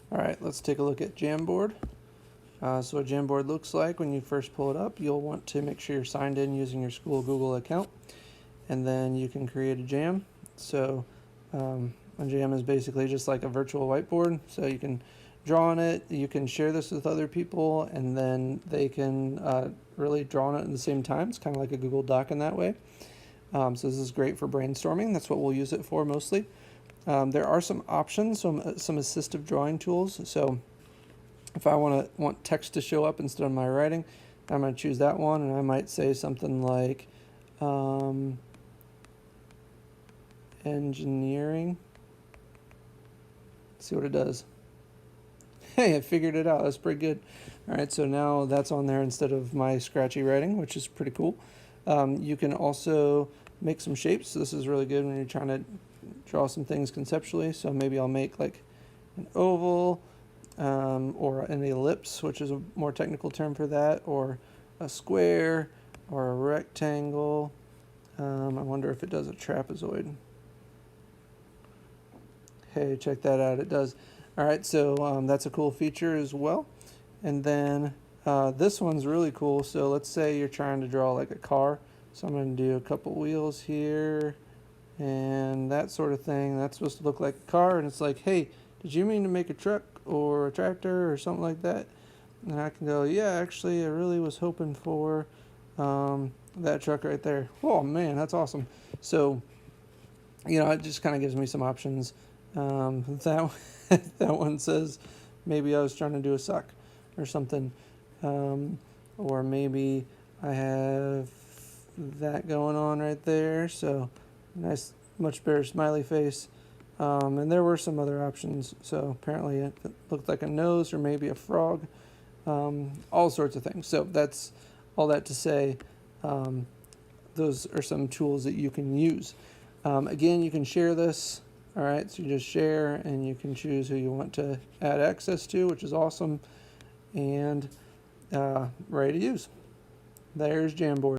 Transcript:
Alright, let's take a look at Jamboard. So what Jamboard looks like when you first pull it up, you'll want to make sure you're signed in using your school Google account, and then you can create a jam. So a jam is basically just like a virtual whiteboard, so you can draw on it, you can share this with other people, and then they can really draw on it at the same time. It's kind of like a Google Doc in that way. So this is great for brainstorming. That's what we'll use it for mostly. There are some options, some assistive drawing tools. So if I want text to show up instead of my writing, I'm going to choose that one, and I might say something like engineering. See what it does. Hey, I figured it out. That's pretty good. All right, so now that's on there instead of my scratchy writing, which is pretty cool. You can also make some shapes. So this is really good when you're trying to draw some things conceptually. So maybe I'll make like an oval or an ellipse, which is a more technical term for that, or a square or a rectangle. I wonder if it does a trapezoid. Hey, check that out. It does. All right, so that's a cool feature as well. And then this one's really cool. So let's say you're trying to draw like a car. So I'm going to do a couple wheels here and that sort of thing. That's supposed to look like a car, and it's like, hey, did you mean to make a truck or a tractor or something like that? And I can go, yeah, actually, I really was hoping for that truck right there. Oh man, that's awesome. So, you know, it just kind of gives me some options. That that one says maybe I was trying to do a sock or something, or maybe I have that going on right there. So nice, much better smiley face. And there were some other options. So apparently it looked like a nose or maybe a frog. All sorts of things. So that's all that to say. Those are some tools that you can use. Again, you can share this. All right, so you just share, and you can choose who you want to add access to, which is awesome, and ready to use. There's Jamboard.